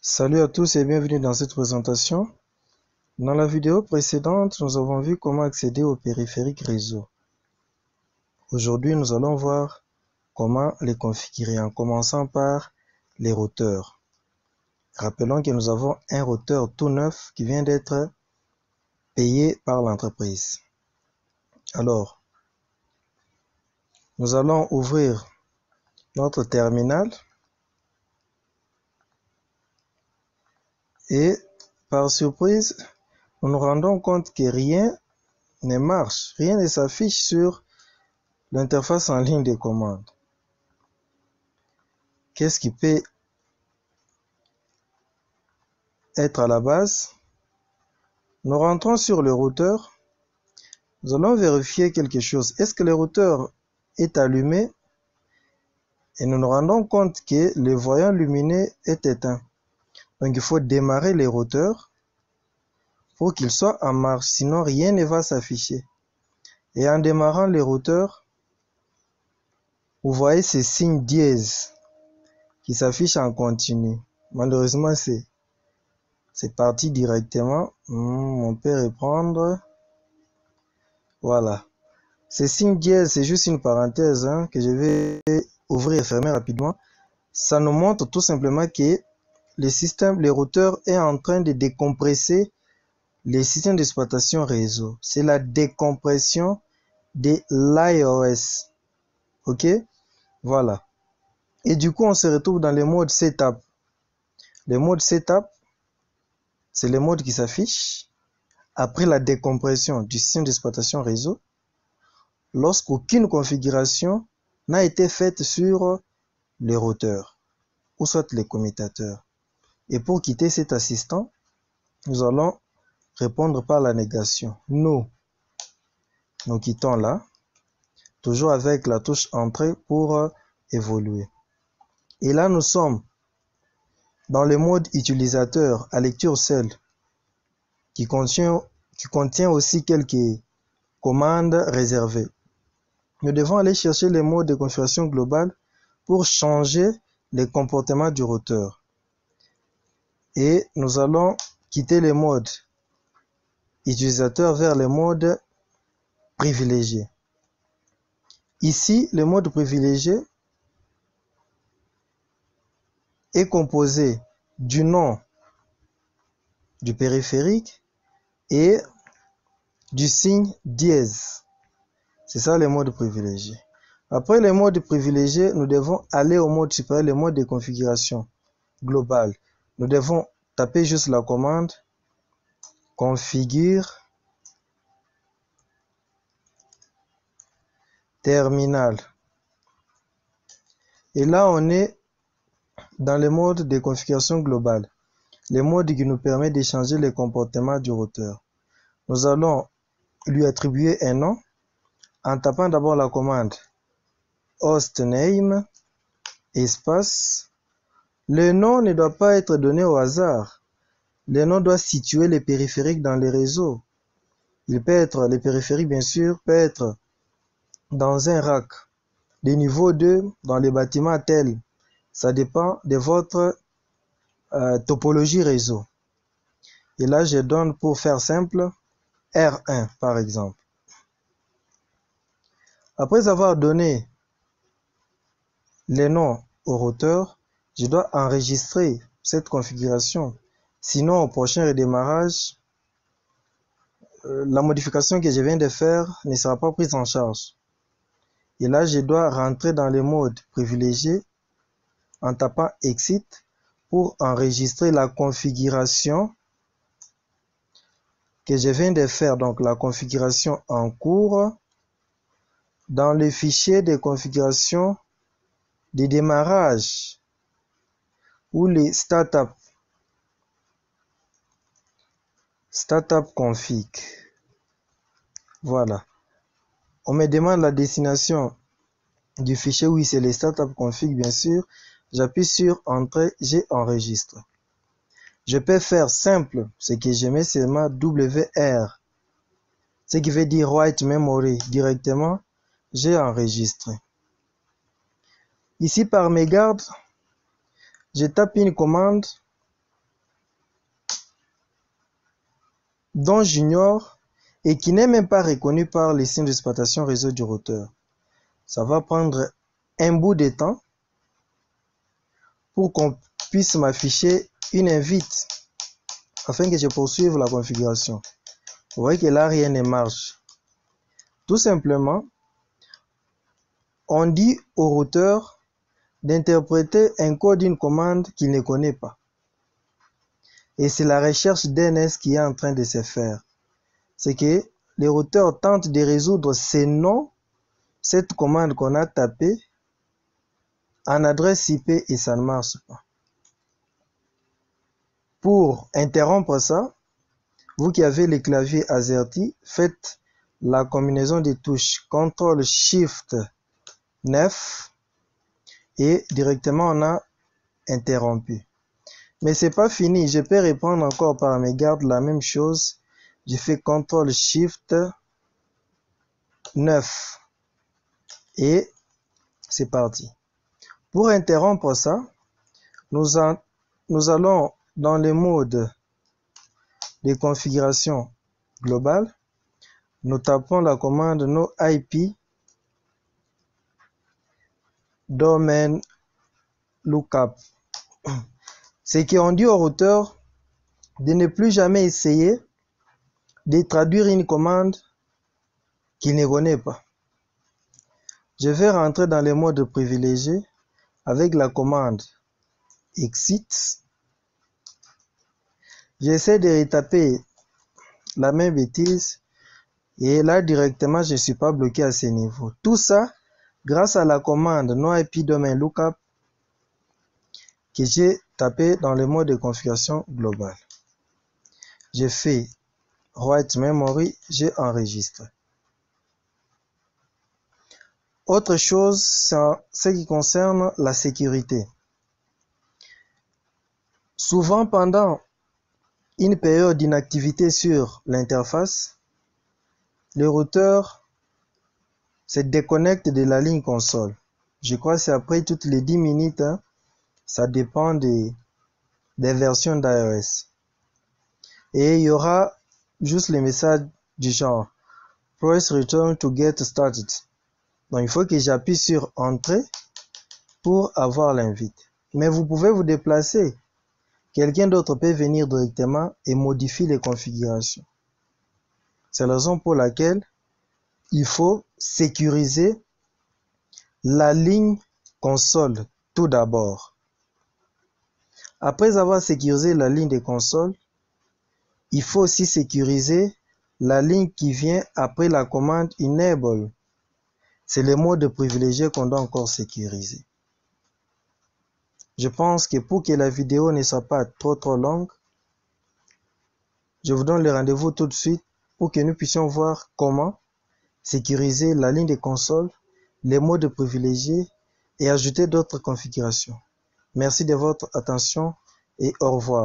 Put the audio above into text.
Salut à tous et bienvenue dans cette présentation. Dans la vidéo précédente, nous avons vu comment accéder au périphérique réseau. Aujourd'hui, nous allons voir comment les configurer en commençant par les routeurs. Rappelons que nous avons un routeur tout neuf qui vient d'être payé par l'entreprise. Alors, nous allons ouvrir notre terminal et par surprise, nous nous rendons compte que rien ne marche, rien ne s'affiche sur l'interface en ligne de commande. Qu'est-ce qui peut être à la base? Nous rentrons sur le routeur. Nous allons vérifier quelque chose. Est-ce que le routeur est allumé? Et nous nous rendons compte que le voyant lumineux est éteint. Donc il faut démarrer le routeur pour qu'il soit en marche, sinon rien ne va s'afficher. Et en démarrant le routeur, vous voyez ces signes dièse qui s'affichent en continu. Malheureusement, c'est parti directement. On peut reprendre. Voilà. Ces signes dièse, c'est juste une parenthèse que je vais ouvrir et fermer rapidement. Ça nous montre tout simplement que le routeur est en train de décompresser les systèmes d'exploitation réseau. C'est la décompression de l'iOS. Ok? Voilà. Et du coup, on se retrouve dans le mode Setup. Le mode Setup, c'est le mode qui s'affiche après la décompression du système d'exploitation réseau lorsqu'aucune configuration n'a été faite sur le routeur ou soit les commutateurs. Et pour quitter cet assistant, nous allons répondre par la négation. Nous quittons là, toujours avec la touche entrée pour évoluer. Et là, nous sommes dans le mode utilisateur à lecture seule qui contient aussi quelques commandes réservées. Nous devons aller chercher les modes de configuration globale pour changer les comportements du routeur. Et nous allons quitter le mode utilisateur vers le mode privilégié. Ici, le mode privilégié est composé du nom du périphérique et du signe dièse. C'est ça le mode privilégié. Après le mode privilégié, nous devons aller au mode supérieur, le mode de configuration globale. Nous devons taper juste la commande configure terminal. Et là, on est dans le mode de configuration globale, le mode qui nous permet de changer les comportements du routeur. Nous allons lui attribuer un nom en tapant d'abord la commande hostname espace. Le nom ne doit pas être donné au hasard. Le nom doit situer les périphériques dans les réseaux. Le périphérique bien sûr peut être dans un rack de niveau 2 dans les bâtiments tels. Ça dépend de votre topologie réseau. Et là, je donne pour faire simple R1 par exemple. Après avoir donné les noms au routeur, je dois enregistrer cette configuration. Sinon, au prochain redémarrage, la modification que je viens de faire ne sera pas prise en charge. Et là, je dois rentrer dans le mode privilégié en tapant Exit pour enregistrer la configuration que je viens de faire, donc la configuration en cours, dans le fichier de configuration de démarrage ou les startup config. Voilà. On me demande la destination du fichier. Oui, c'est les startup config, bien sûr. J'appuie sur Entrée, j'enregistre. Je peux faire simple, ce que je mets seulement WR, ce qui veut dire Write Memory. Directement, j'ai enregistré. Ici, par mégarde, je tape une commande dont j'ignore et qui n'est même pas reconnu par les signes d'exploitation réseau du routeur. Ça va prendre un bout de temps pour qu'on puisse m'afficher une invite afin que je poursuive la configuration. Vous voyez que là, rien ne marche. Tout simplement, on dit au routeur d'interpréter un code d'une commande qu'il ne connaît pas. Et c'est la recherche DNS qui est en train de se faire. C'est que les routeurs tentent de résoudre ces noms, cette commande qu'on a tapée en adresse IP et ça ne marche pas. Pour interrompre ça, vous qui avez les claviers AZERTY, faites la combinaison des touches CTRL SHIFT 9 et directement on a interrompu. Mais c'est pas fini, je peux reprendre encore par mégarde la même chose. Je fais CTRL SHIFT 9 et c'est parti. Pour interrompre ça, nous allons dans le mode de configuration globale. Nous tapons la commande no IP domain lookup. C'est qu'on dit au routeur de ne plus jamais essayer de traduire une commande qu'il ne connaît pas. Je vais rentrer dans le mode privilégié avec la commande exit. J'essaie de retaper la même bêtise et là directement je ne suis pas bloqué à ce niveau. Tout ça grâce à la commande no IP domain lookup que j'ai tapé dans le mode de configuration globale. J'ai fait write memory, j'ai enregistré. Autre chose, c'est ce qui concerne la sécurité. Souvent pendant une période d'inactivité sur l'interface, le routeur se déconnecte de la ligne console. Je crois que c'est après toutes les 10 minutes, hein. Ça dépend des versions d'iOS. Et il y aura juste les messages du genre press return to get started. Donc il faut que j'appuie sur entrée pour avoir l'invite. Mais vous pouvez vous déplacer. Quelqu'un d'autre peut venir directement et modifier les configurations. C'est la raison pour laquelle il faut sécuriser la ligne console tout d'abord. Après avoir sécurisé la ligne de console, il faut aussi sécuriser la ligne qui vient après la commande enable. C'est le mode privilégié qu'on doit encore sécuriser. Je pense que pour que la vidéo ne soit pas trop longue, je vous donne le rendez-vous tout de suite pour que nous puissions voir comment sécuriser la ligne de console, les modes privilégiés et ajouter d'autres configurations. Merci de votre attention et au revoir.